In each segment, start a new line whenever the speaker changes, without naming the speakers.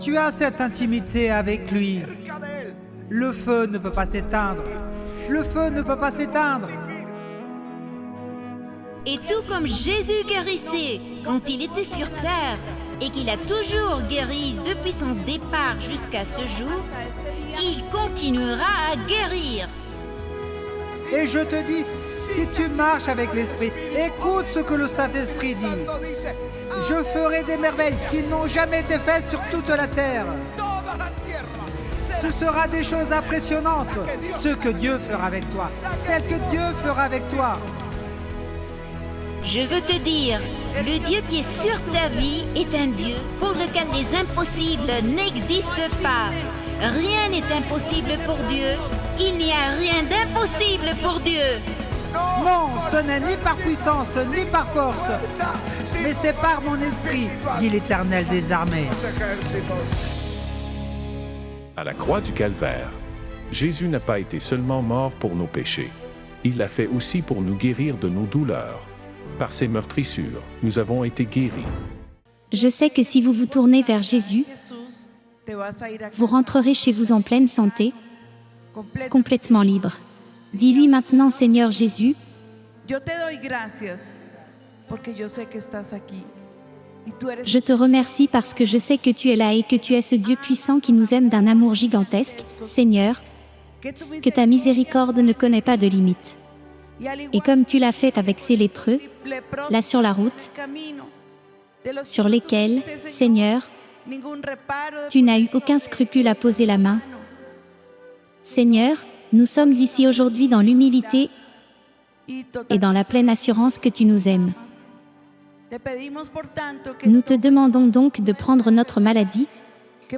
tu as cette intimité avec lui, le feu ne peut pas s'éteindre. Le feu ne peut pas s'éteindre.
Et tout comme Jésus guérissait quand il était sur terre et qu'il a toujours guéri depuis son départ jusqu'à ce jour, il continuera à guérir.
Et je te dis, si tu marches avec l'Esprit, écoute ce que le Saint-Esprit dit. Je ferai des merveilles qui n'ont jamais été faites sur toute la terre. Ce sera des choses impressionnantes, ce que Dieu fera avec toi, celles que Dieu fera avec toi.
Je veux te dire, le Dieu qui est sur ta vie est un Dieu pour lequel les impossibles n'existent pas. Rien n'est impossible pour Dieu. Il n'y a rien d'impossible pour Dieu.
Non, ce n'est ni par puissance, ni par force, mais c'est par mon esprit, dit l'Éternel des armées.
À la croix du Calvaire, Jésus n'a pas été seulement mort pour nos péchés. Il l'a fait aussi pour nous guérir de nos douleurs. Par ses meurtrissures, nous avons été guéris.
Je sais que si vous vous tournez vers Jésus, vous rentrerez chez vous en pleine santé, complètement libre. Dis-lui maintenant, Seigneur Jésus, je te remercie parce que je sais que tu es là et que tu es ce Dieu puissant qui nous aime d'un amour gigantesque, Seigneur, que ta miséricorde ne connaît pas de limite. Et comme tu l'as fait avec ces lépreux, là sur la route, sur lesquels, Seigneur, tu n'as eu aucun scrupule à poser la main. Seigneur, nous sommes ici aujourd'hui dans l'humilité et dans la pleine assurance que tu nous aimes. Nous te demandons donc de prendre notre maladie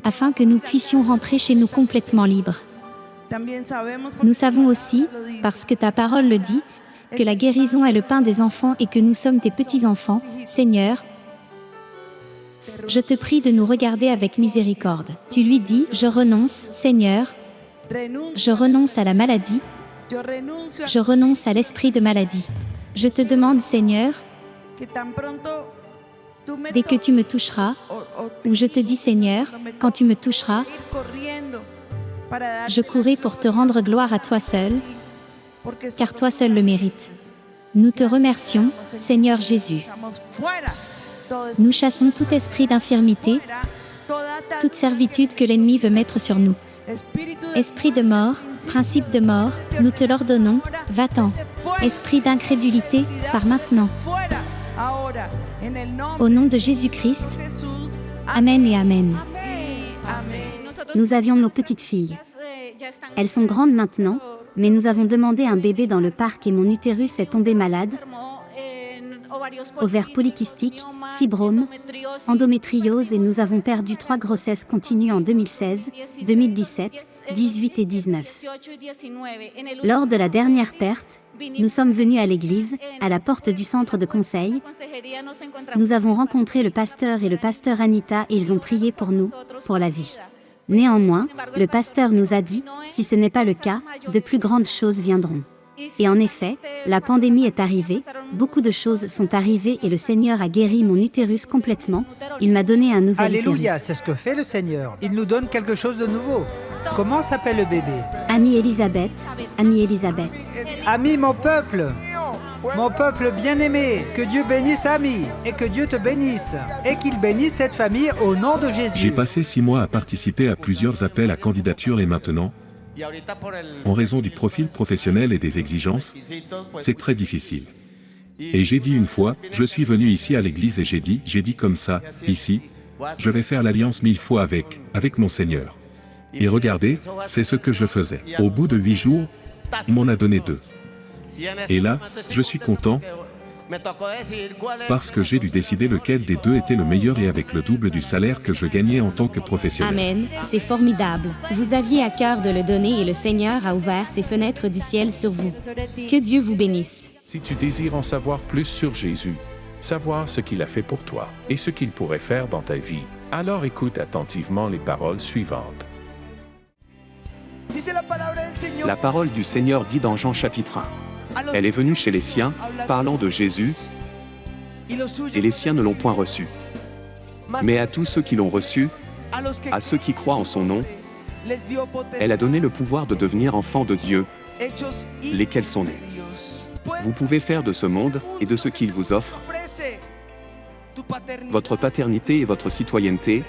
afin que nous puissions rentrer chez nous complètement libres. Nous savons aussi, parce que ta parole le dit, que la guérison est le pain des enfants et que nous sommes tes petits-enfants. Seigneur, je te prie de nous regarder avec miséricorde. Tu lui dis, je renonce, Seigneur, je renonce à la maladie, je renonce à l'esprit de maladie. Je te demande, Seigneur, dès que tu me toucheras, ou je te dis, Seigneur, quand tu me toucheras, je courrai pour te rendre gloire à toi seul, car toi seul le mérites. Nous te remercions, Seigneur Jésus. Nous chassons tout esprit d'infirmité, toute servitude que l'ennemi veut mettre sur nous. Esprit de mort, principe de mort, nous te l'ordonnons, va-t'en. Esprit d'incrédulité, par maintenant. Au nom de Jésus-Christ, Amen et Amen. Nous avions nos petites filles. Elles sont grandes maintenant, mais nous avons demandé un bébé dans le parc et mon utérus est tombé malade. Ovaires polykystiques, fibromes, endométriose et nous avons perdu 3 grossesses continues en 2016, 2017, 18 et 19. Lors de la dernière perte, nous sommes venus à l'église, à la porte du centre de conseil. Nous avons rencontré le pasteur et le pasteur Anita et ils ont prié pour nous, pour la vie. Néanmoins, le pasteur nous a dit, si ce n'est pas le cas, de plus grandes choses viendront. Et en effet, la pandémie est arrivée, beaucoup de choses sont arrivées et le Seigneur a guéri mon utérus complètement. Il m'a donné un nouvel
Alléluia,
utérus.
c'est ce que fait le Seigneur. Il nous donne quelque chose de nouveau. Comment s'appelle le bébé?
Amie Elisabeth, Amie Elisabeth.
Ami, mon peuple bien-aimé, que Dieu bénisse Ami, et que Dieu te bénisse, et qu'il bénisse cette famille au nom de Jésus.
J'ai passé 6 mois à participer à plusieurs appels à candidature et maintenant, en raison du profil professionnel et des exigences, c'est très difficile. Et j'ai dit une fois, je suis venu ici à l'église et j'ai dit comme ça, ici, je vais faire l'alliance 1000 fois avec mon Seigneur. Et regardez, c'est ce que je faisais. Au bout de 8 jours, on m'en a donné 2. Et là, je suis content, parce que j'ai dû décider lequel des 2 était le meilleur et avec le double du salaire que je gagnais en tant que professionnel.
Amen, c'est formidable. Vous aviez à cœur de le donner et le Seigneur a ouvert ses fenêtres du ciel sur vous. Que Dieu vous bénisse.
Si tu désires en savoir plus sur Jésus, savoir ce qu'il a fait pour toi et ce qu'il pourrait faire dans ta vie, alors écoute attentivement les paroles suivantes.
La parole du Seigneur dit dans Jean chapitre 1. Elle est venue chez les siens, parlant de Jésus, et les siens ne l'ont point reçu. Mais à tous ceux qui l'ont reçu, À ceux qui croient en son nom, elle a donné le pouvoir de devenir enfants de Dieu, lesquels sont nés. Vous pouvez faire de ce monde et de ce qu'il vous offre votre paternité et votre citoyenneté,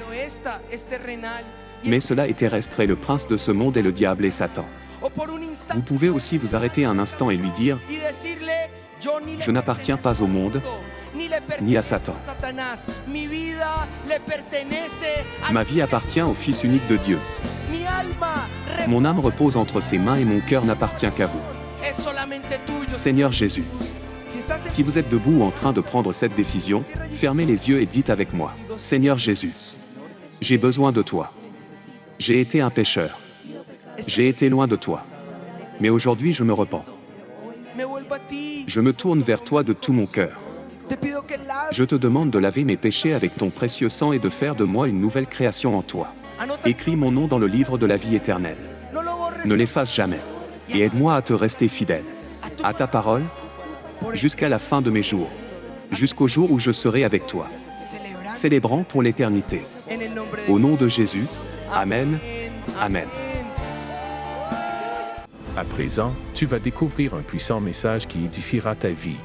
mais cela est terrestre et le prince de ce monde est le diable et Satan. Vous pouvez aussi vous arrêter un instant et lui dire « Je n'appartiens pas au monde, ni à Satan. Ma vie appartient au Fils unique de Dieu. Mon âme repose entre ses mains et mon cœur n'appartient qu'à vous. Seigneur Jésus, si vous êtes debout ou en train de prendre cette décision, fermez les yeux et dites avec moi, Seigneur Jésus, j'ai besoin de toi. J'ai été un pécheur. J'ai été loin de toi. Mais aujourd'hui, je me repens. Je me tourne vers toi de tout mon cœur. Je te demande de laver mes péchés avec ton précieux sang et de faire de moi une nouvelle création en toi. Écris mon nom dans le livre de la vie éternelle. Ne l'efface jamais. Et aide-moi à te rester fidèle. À ta parole, jusqu'à la fin de mes jours. Jusqu'au jour où je serai avec toi. Célébrant pour l'éternité. Au nom de Jésus, Amen. Amen.
À présent, tu vas découvrir un puissant message qui édifiera ta vie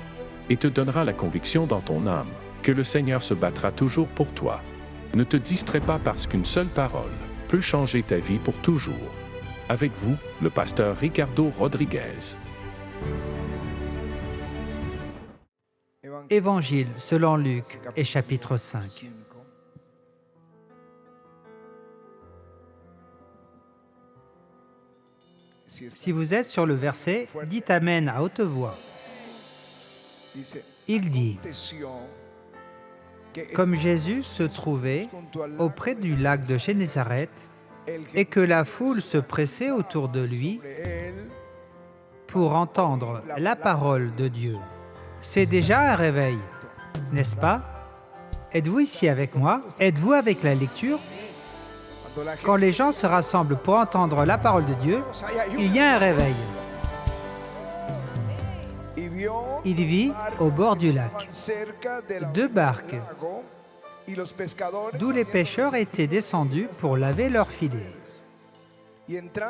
et te donnera la conviction dans ton âme que le Seigneur se battra toujours pour toi. Ne te distrais pas parce qu'une seule parole peut changer ta vie pour toujours. Avec vous, le pasteur Ricardo Rodriguez.
Évangile selon Luc et chapitre 5. Si vous êtes sur le verset, dites Amen à haute voix. Il dit, comme Jésus se trouvait auprès du lac de Génézareth et que la foule se pressait autour de lui pour entendre la parole de Dieu. C'est déjà un réveil, n'est-ce pas? Êtes-vous ici avec moi? Êtes-vous avec la lecture? Quand les gens se rassemblent pour entendre la parole de Dieu, il y a un réveil. Il vit au bord du lac, 2 barques, d'où les pêcheurs étaient descendus pour laver leurs filets.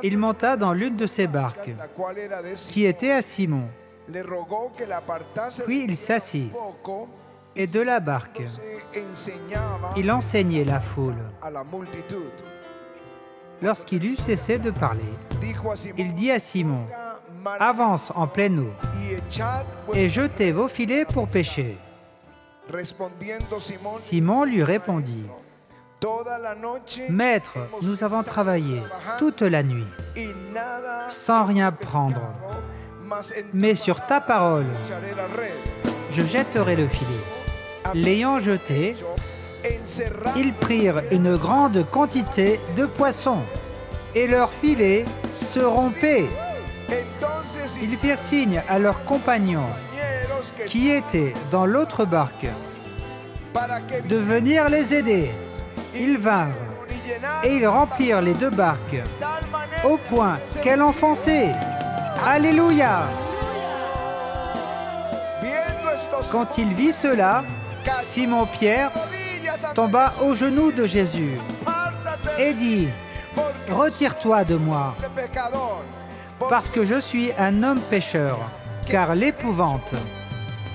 Il monta dans l'une de ces barques, qui était à Simon. Puis il s'assit, et de la barque, il enseignait la foule. Lorsqu'il eut cessé de parler, il dit à Simon, « Avance en pleine eau, et jetez vos filets pour pêcher. » Simon lui répondit, « Maître, nous avons travaillé toute la nuit, sans rien prendre. Mais sur ta parole, je jetterai le filet. » L'ayant jeté, ils prirent une grande quantité de poissons, et leurs filets se rompaient. Ils firent signe à leurs compagnons, qui étaient dans l'autre barque, de venir les aider. Ils vinrent, et ils remplirent les 2 barques, au point qu'elles enfonçaient. Alléluia! Quand il vit cela, Simon-Pierre tomba aux genoux de Jésus et dit, « Retire-toi de moi, parce que je suis un homme pécheur. » Car l'épouvante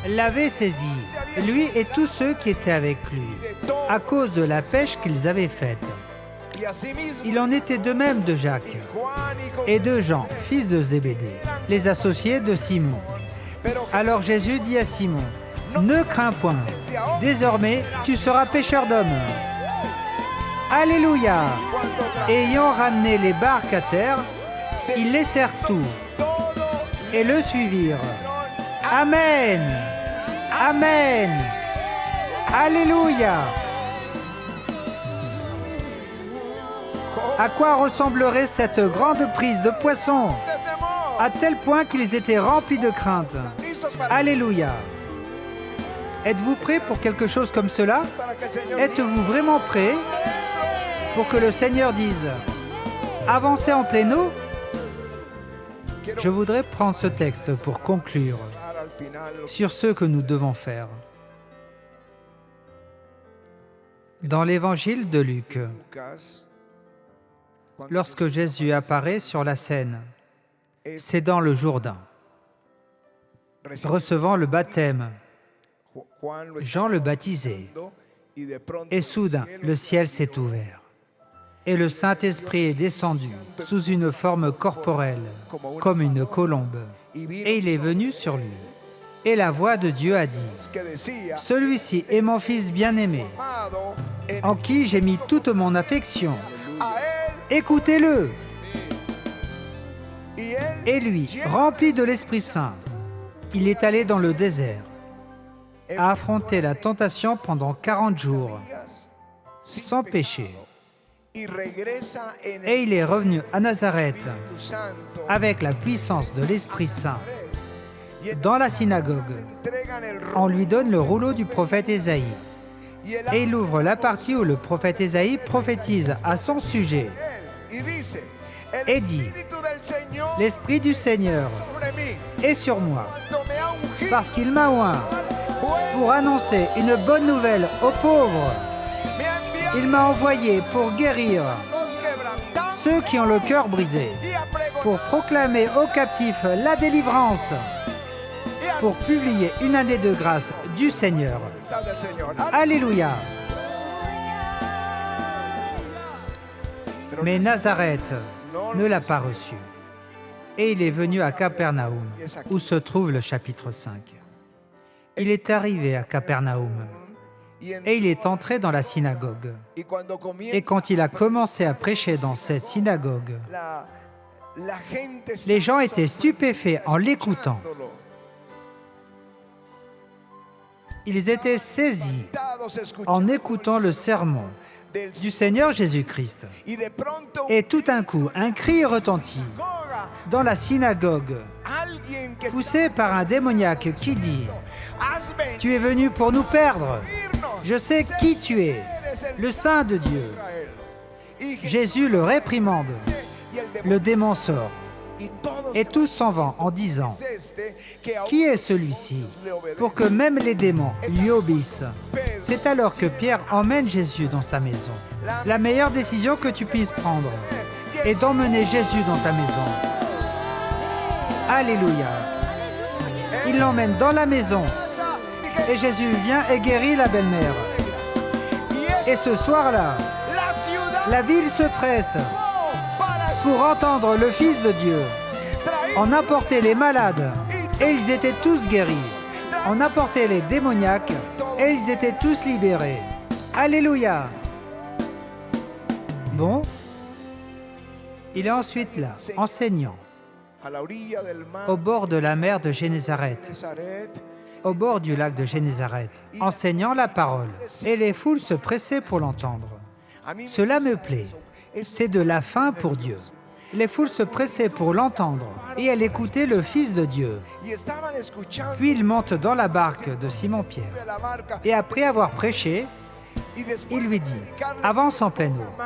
l'avait saisi, lui et tous ceux qui étaient avec lui, à cause de la pêche qu'ils avaient faite. Il en était de même de Jacques et de Jean, fils de Zébédée, les associés de Simon. Alors Jésus dit à Simon, « Ne crains point, désormais tu seras pêcheur d'hommes. » Alléluia! Ayant ramené les barques à terre, ils laissèrent tout et le suivirent. Amen! Amen! Alléluia! À quoi ressemblerait cette grande prise de poissons? À tel point qu'ils étaient remplis de crainte. Alléluia! Êtes-vous prêts pour quelque chose comme cela? Êtes-vous vraiment prêts pour que le Seigneur dise « Avancez en pleine eau » ? Je voudrais prendre ce texte pour conclure sur ce que nous devons faire. Dans l'évangile de Luc, lorsque Jésus apparaît sur la scène, c'est dans le Jourdain, recevant le baptême. Jean le baptisait, et soudain, le ciel s'est ouvert, et le Saint-Esprit est descendu sous une forme corporelle, comme une colombe, et il est venu sur lui. Et la voix de Dieu a dit, « Celui-ci est mon Fils bien-aimé, en qui j'ai mis toute mon affection. Écoutez-le !» Et lui, rempli de l'Esprit Saint, il est allé dans le désert, a affronté la tentation pendant 40 jours, sans péché. Et il est revenu à Nazareth avec la puissance de l'Esprit Saint. Dans la synagogue, on lui donne le rouleau du prophète Ésaïe. Et il ouvre la partie où le prophète Ésaïe prophétise à son sujet et dit, « L'Esprit du Seigneur est sur moi, parce qu'il m'a oint pour annoncer une bonne nouvelle aux pauvres. Il m'a envoyé pour guérir ceux qui ont le cœur brisé, pour proclamer aux captifs la délivrance, pour publier une année de grâce du Seigneur. » Alléluia. Mais Nazareth ne l'a pas reçu. Et il est venu à Capernaum, où se trouve le chapitre 5. Il est arrivé à Capernaum, et il est entré dans la synagogue. Et quand il a commencé à prêcher dans cette synagogue, les gens étaient stupéfaits en l'écoutant. Ils étaient saisis en écoutant le sermon du Seigneur Jésus-Christ. Et tout d'un coup, un cri retentit dans la synagogue, poussé par un démoniaque qui dit, « Tu es venu pour nous perdre. Je sais qui tu es, le Saint de Dieu. » Jésus le réprimande. Le démon sort. Et tous s'en vont en disant, « Qui est celui-ci pour que même les démons lui obéissent ?» C'est alors que Pierre emmène Jésus dans sa maison. La meilleure décision que tu puisses prendre est d'emmener Jésus dans ta maison. Alléluia. Il l'emmène dans la maison et Jésus vient et guérit la belle-mère. Et ce soir-là, la ville se presse pour entendre le Fils de Dieu. On apportait les malades et ils étaient tous guéris. On apportait les démoniaques et ils étaient tous libérés. Alléluia. Bon, il est ensuite là, enseignant, au bord de la mer de Génézareth, au bord du lac de Génézareth, enseignant la parole. Et les foules se pressaient pour l'entendre. Cela me plaît. C'est de la faim pour Dieu. Les foules se pressaient pour l'entendre et elles écoutaient le Fils de Dieu. Puis il monte dans la barque de Simon-Pierre. Et après avoir prêché, il lui dit, « Avance en pleine eau. »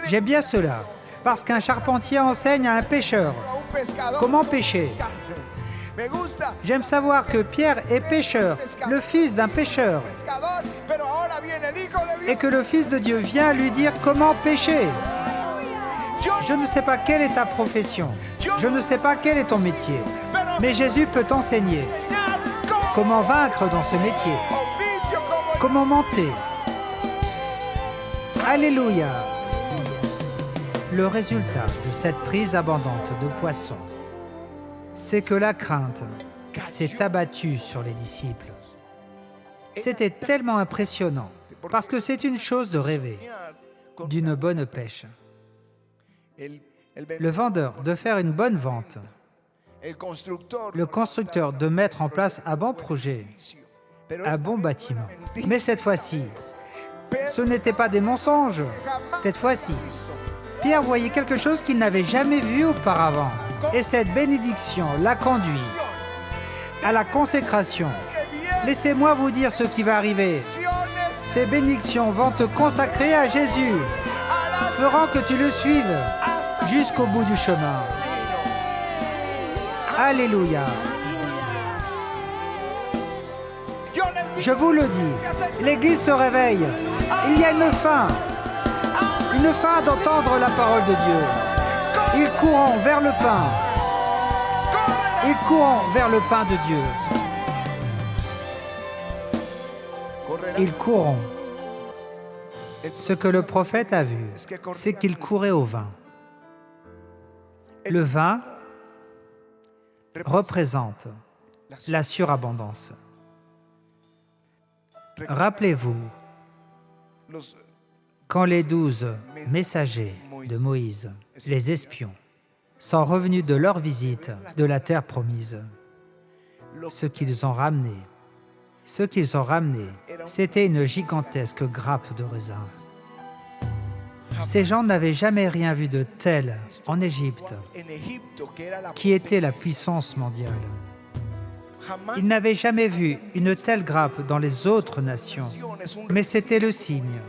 J'aime bien cela, parce qu'un charpentier enseigne à un pêcheur comment pêcher. J'aime savoir que Pierre est pêcheur, le fils d'un pêcheur, et que le Fils de Dieu vient lui dire comment pêcher. Je ne sais pas quelle est ta profession, je ne sais pas quel est ton métier, mais Jésus peut t'enseigner comment vaincre dans ce métier, comment monter. Alléluia. Le résultat de cette prise abondante de poissons, c'est que la crainte s'est abattue sur les disciples. C'était tellement impressionnant, parce que c'est une chose de rêver d'une bonne pêche. Le vendeur de faire une bonne vente, le constructeur de mettre en place un bon projet, un bon bâtiment. Mais cette fois-ci, ce n'était pas des mensonges. Cette fois-ci, Pierre voyait quelque chose qu'il n'avait jamais vu auparavant. Et cette bénédiction l'a conduit à la consécration. Laissez-moi vous dire ce qui va arriver. Ces bénédictions vont te consacrer à Jésus, feront que tu le suives jusqu'au bout du chemin. Je vous le dis, l'Église se réveille. Il y a une faim d'entendre la parole de Dieu. Ils courront vers le pain. Ils courront vers le pain de Dieu. Ils courront. Ce que le prophète a vu, c'est qu'il courait au vin. Le vin représente la surabondance. Rappelez-vous, quand les 12 messagers de Moïse, les espions, sont revenus de leur visite de la terre promise, ce qu'ils ont ramené, c'était une gigantesque grappe de raisin. Ces gens n'avaient jamais rien vu de tel en Égypte, qui était la puissance mondiale. Ils n'avaient jamais vu une telle grappe dans les autres nations, mais c'était le signe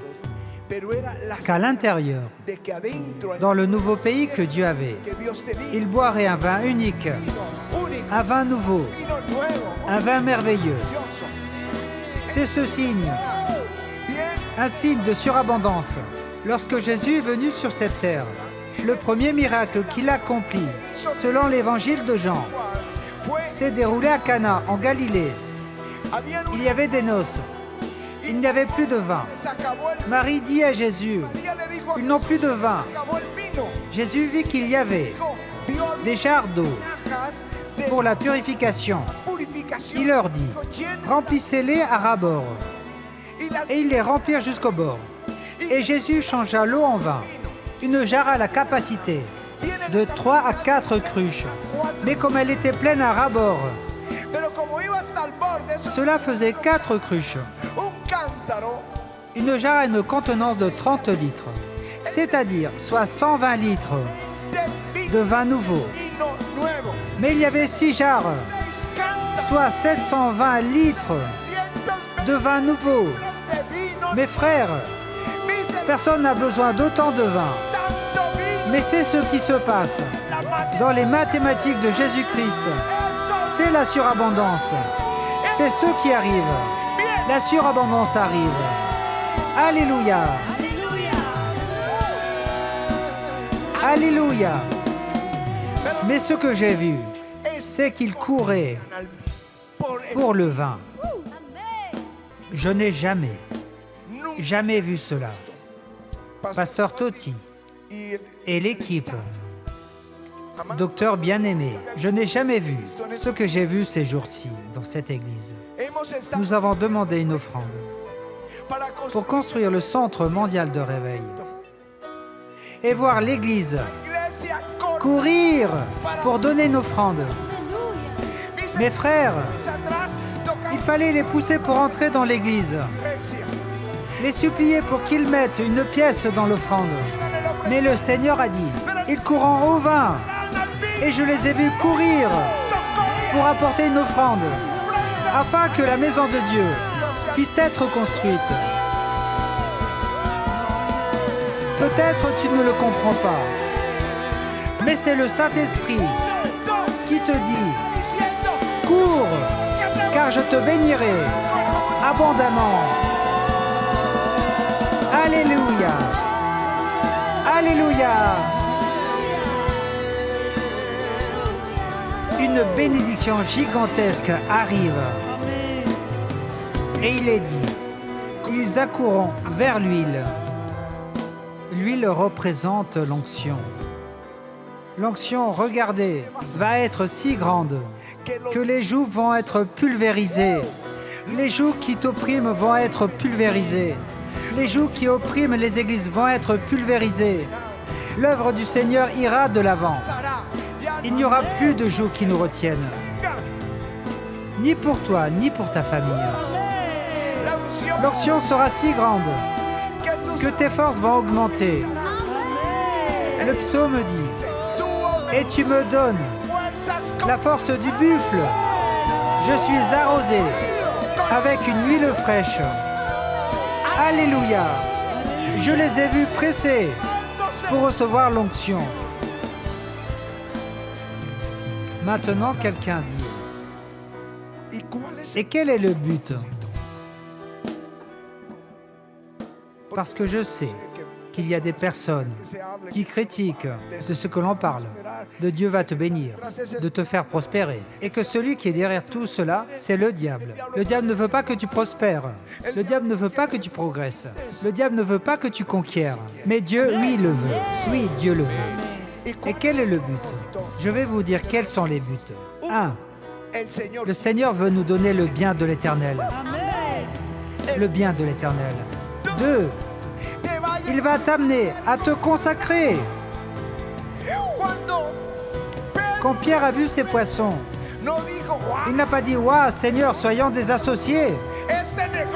qu'à l'intérieur, dans le nouveau pays que Dieu avait, ils boiraient un vin unique, un vin nouveau, un vin merveilleux. C'est ce signe, un signe de surabondance. Lorsque Jésus est venu sur cette terre, le premier miracle qu'il accomplit, selon l'évangile de Jean, s'est déroulé à Cana, en Galilée. Il y avait des noces. Il n'y avait plus de vin. Marie dit à Jésus, « Ils n'ont plus de vin. » Jésus vit qu'il y avait des jarres d'eau pour la purification. Il leur dit, « Remplissez-les à ras bord. » Et ils les remplirent jusqu'au bord. Et Jésus changea l'eau en vin. Une jarre à la capacité de 3 à 4 cruches. Mais comme elle était pleine à ras bord, cela faisait 4 cruches. Une jarre a une contenance de 30 litres, c'est-à-dire soit 120 litres de vin nouveau. Mais il y avait 6 jarres, soit 720 litres de vin nouveau. Mes frères, personne n'a besoin d'autant de vin. Mais c'est ce qui se passe dans les mathématiques de Jésus-Christ. C'est la surabondance. C'est ce qui arrive. La surabondance arrive. Alléluia. Alléluia. Mais ce que j'ai vu, c'est qu'il courait pour le vin. Je n'ai jamais vu cela. Pasteur Totti et l'équipe, docteur bien-aimé, je n'ai jamais vu ce que j'ai vu ces jours-ci dans cette église. Nous avons demandé une offrande pour construire le centre mondial de réveil et voir l'église courir pour donner une offrande. Mes frères, il fallait les pousser pour entrer dans l'église, les supplier pour qu'ils mettent une pièce dans l'offrande. Mais le Seigneur a dit, ils courront au vin, et je les ai vus courir pour apporter une offrande, afin que la maison de Dieu puisse être construite. Peut-être tu ne le comprends pas, mais c'est le Saint-Esprit qui te dit, cours, car je te bénirai abondamment. Alléluia. Alléluia. Une bénédiction gigantesque arrive. Et il est dit, ils accourront vers l'huile. L'huile représente l'onction. L'onction, regardez, va être si grande que les jougs vont être pulvérisés. Les jougs qui t'oppriment vont être pulvérisés. Les jougs qui oppriment les églises vont être pulvérisés. L'œuvre du Seigneur ira de l'avant. Il n'y aura plus de jougs qui nous retiennent. Ni pour toi, ni pour ta famille. L'onction sera si grande que tes forces vont augmenter. Le psaume dit, « Et tu me donnes la force du buffle. Je suis arrosé avec une huile fraîche. » Alléluia. Je les ai vus pressés pour recevoir l'onction. Maintenant, quelqu'un dit, et quel est le but Parce que je sais qu'il y a des personnes qui critiquent de ce que l'on parle, de Dieu va te bénir, de te faire prospérer, et que celui qui est derrière tout cela, c'est le diable. Le diable ne veut pas que tu prospères, le diable ne veut pas que tu progresses, le diable ne veut pas que tu conquières, mais Dieu, lui, le veut. Oui, Dieu le veut. Et quel est le but? Je vais vous dire quels sont les buts. 1. Le Seigneur veut nous donner le bien de l'Éternel. Le bien de l'Éternel. 2. Il va t'amener à te consacrer. Quand Pierre a vu ces poissons, il n'a pas dit « Waouh, Seigneur, soyons des associés.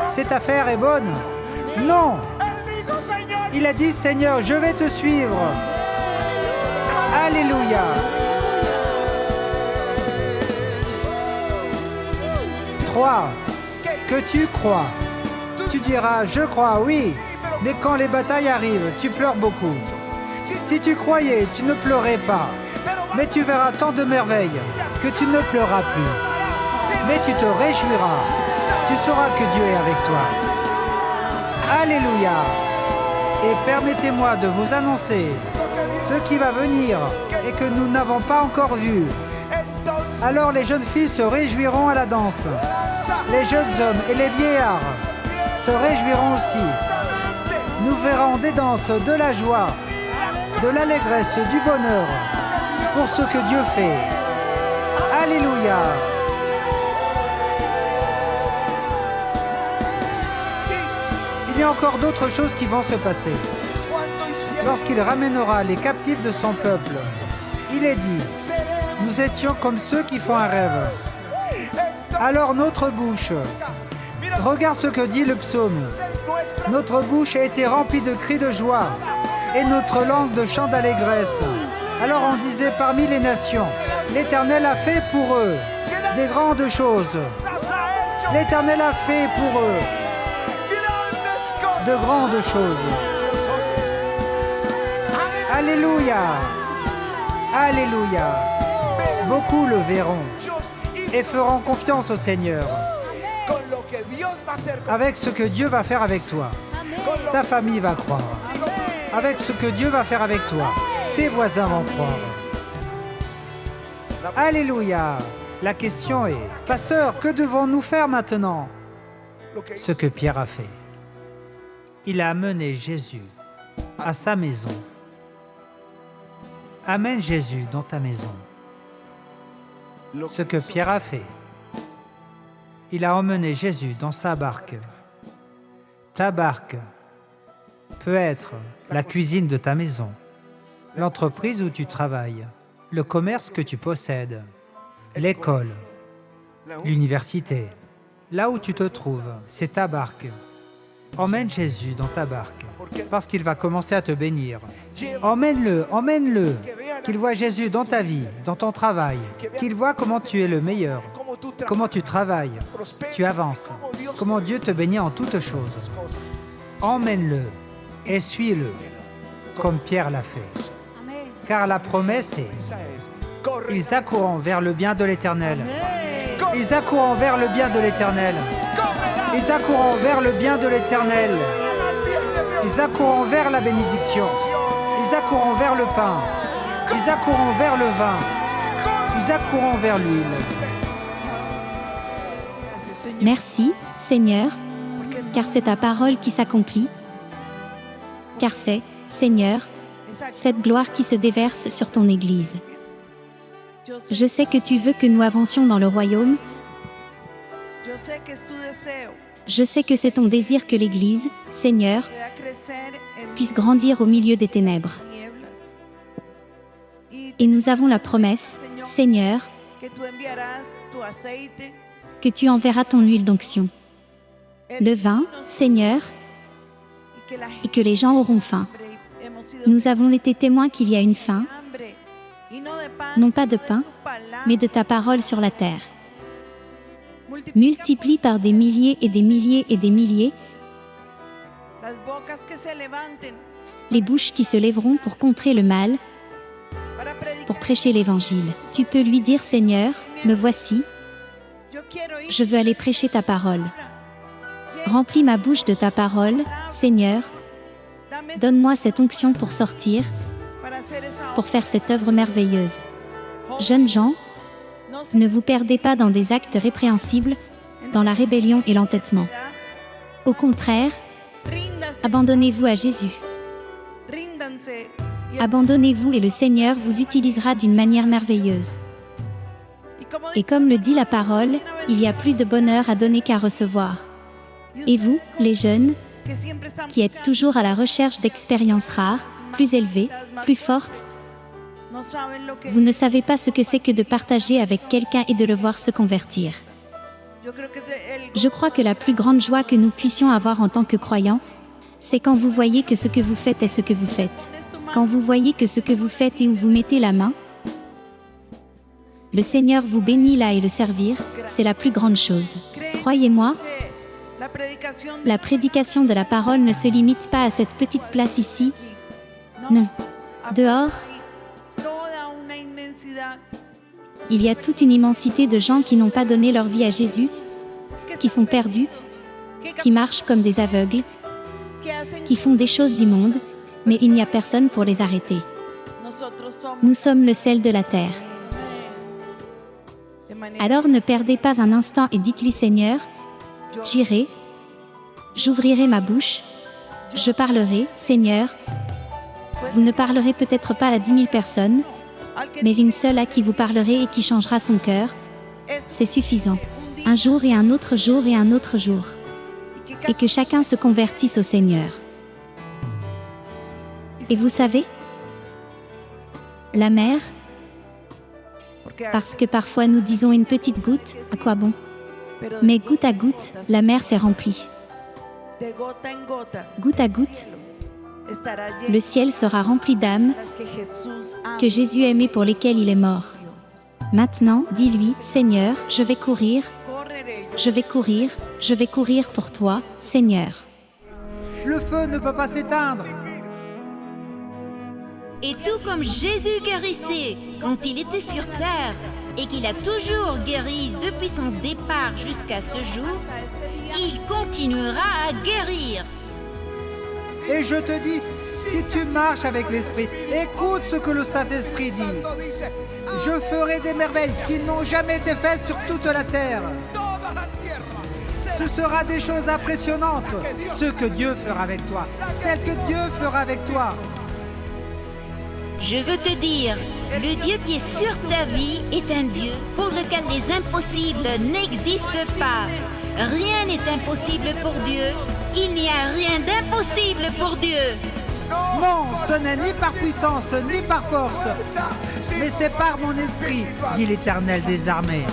Cette affaire est bonne. » Non. Il a dit « Seigneur, je vais te suivre. » Alléluia. 3. Que tu crois. Tu diras « Je crois, oui. » Mais quand les batailles arrivent, tu pleures beaucoup. Si tu croyais, tu ne pleurais pas. Mais tu verras tant de merveilles que tu ne pleureras plus. Mais tu te réjouiras. Tu sauras que Dieu est avec toi. Alléluia. Et permettez-moi de vous annoncer ce qui va venir et que nous n'avons pas encore vu. Alors les jeunes filles se réjouiront à la danse. Les jeunes hommes et les vieillards se réjouiront aussi. Nous verrons des danses de la joie, de l'allégresse, du bonheur pour ce que Dieu fait. Alléluia. Il y a encore d'autres choses qui vont se passer. Lorsqu'il ramènera les captifs de son peuple, il est dit, nous étions comme ceux qui font un rêve. Alors notre bouche, regarde ce que dit le psaume, notre bouche a été remplie de cris de joie et notre langue de chants d'allégresse. Alors on disait parmi les nations, l'Éternel a fait pour eux des grandes choses. L'Éternel a fait pour eux de grandes choses. Alléluia. Alléluia. Beaucoup le verront et feront confiance au Seigneur avec ce que Dieu va faire avec toi. Ta famille va croire. Avec ce que Dieu va faire avec toi, tes voisins vont croire. Alléluia. La question est, pasteur, que devons-nous faire maintenant? Ce que Pierre a fait. Il a amené Jésus à sa maison. Amène Jésus dans ta maison. Ce que Pierre a fait. Il a emmené Jésus dans sa barque. Ta barque peut être la cuisine de ta maison, l'entreprise où tu travailles, le commerce que tu possèdes, l'école, l'université. Là où tu te trouves, c'est ta barque. Emmène Jésus dans ta barque, parce qu'il va commencer à te bénir. Emmène-le, emmène-le, qu'il voit Jésus dans ta vie, dans ton travail, qu'il voit comment tu es le meilleur, comment tu travailles, tu avances, comment Dieu te bénit en toutes choses. Emmène-le et suis-le, comme Pierre l'a fait. Car la promesse est, ils accourront vers le bien de l'Éternel. Ils accourront vers le bien de l'Éternel. Ils accourront vers le bien de l'Éternel. Ils accourront vers la bénédiction. Ils accourront vers le pain. Ils accourront vers le vin. Ils accourront vers l'huile.
Merci, Seigneur, car c'est ta parole qui s'accomplit. Car c'est, Seigneur, cette gloire qui se déverse sur ton Église. Je sais que tu veux que nous avancions dans le royaume. Je sais que c'est ton désir que l'Église, Seigneur, puisse grandir au milieu des ténèbres. Et nous avons la promesse, Seigneur, que tu enverras ton huile d'onction, le vin, Seigneur, et que les gens auront faim. Nous avons été témoins qu'il y a une faim, non pas de pain, mais de ta parole sur la terre. Multiplie par des milliers et des milliers et des milliers les bouches qui se lèveront pour contrer le mal, pour prêcher l'Évangile. Tu peux lui dire, Seigneur, me voici, je veux aller prêcher ta parole. Remplis ma bouche de ta parole, Seigneur, Donne-moi cette onction pour sortir, pour faire cette œuvre merveilleuse. Jeunes gens, ne vous perdez pas dans des actes répréhensibles, dans la rébellion et l'entêtement. Au contraire, abandonnez-vous à Jésus. Abandonnez-vous et le Seigneur vous utilisera d'une manière merveilleuse. Et comme le dit la parole, il y a plus de bonheur à donner qu'à recevoir. Et vous, les jeunes, qui êtes toujours à la recherche d'expériences rares, plus élevées, plus fortes, vous ne savez pas ce que c'est que de partager avec quelqu'un et de le voir se convertir. Je crois que la plus grande joie que nous puissions avoir en tant que croyants, c'est quand vous voyez que ce que vous faites est ce que vous faites. Quand vous voyez que ce que vous faites et où vous mettez la main, le Seigneur vous bénit là et le servir, c'est la plus grande chose. Croyez-moi, la prédication de la parole ne se limite pas à cette petite place ici. Non. Dehors, il y a toute une immensité de gens qui n'ont pas donné leur vie à Jésus, qui sont perdus, qui marchent comme des aveugles, qui font des choses immondes, mais il n'y a personne pour les arrêter. Nous sommes le sel de la terre. Alors ne perdez pas un instant et dites-lui, Seigneur, j'irai, j'ouvrirai ma bouche, je parlerai, Seigneur. Vous ne parlerez peut-être pas à 10 000 personnes, mais une seule à qui vous parlerez et qui changera son cœur, c'est suffisant. Un jour et un autre jour et un autre jour. Et que chacun se convertisse au Seigneur. Et vous savez, la mer, parce que parfois nous disons une petite goutte, à quoi bon? Mais goutte à goutte, la mer s'est remplie. Goutte à goutte, le ciel sera rempli d'âmes que Jésus aimait pour lesquelles il est mort. Maintenant, dis-lui, Seigneur, je vais courir, je vais courir, je vais courir pour toi, Seigneur.
Le feu ne peut pas s'éteindre.
Et tout comme Jésus guérissait quand il était sur terre et qu'il a toujours guéri depuis son départ jusqu'à ce jour, il continuera à guérir.
Et je te dis, si tu marches avec l'Esprit, écoute ce que le Saint-Esprit dit. Je ferai des merveilles qui n'ont jamais été faites sur toute la terre. Ce sera des choses impressionnantes, ce que Dieu fera avec toi, celles que Dieu fera avec toi.
Je veux te dire, le Dieu qui est sur ta vie est un Dieu pour lequel les impossibles n'existent pas. Rien n'est impossible pour Dieu. Il n'y a rien d'impossible pour Dieu.
Non, ce n'est ni par puissance, ni par force, mais c'est par mon esprit, dit l'Éternel des armées.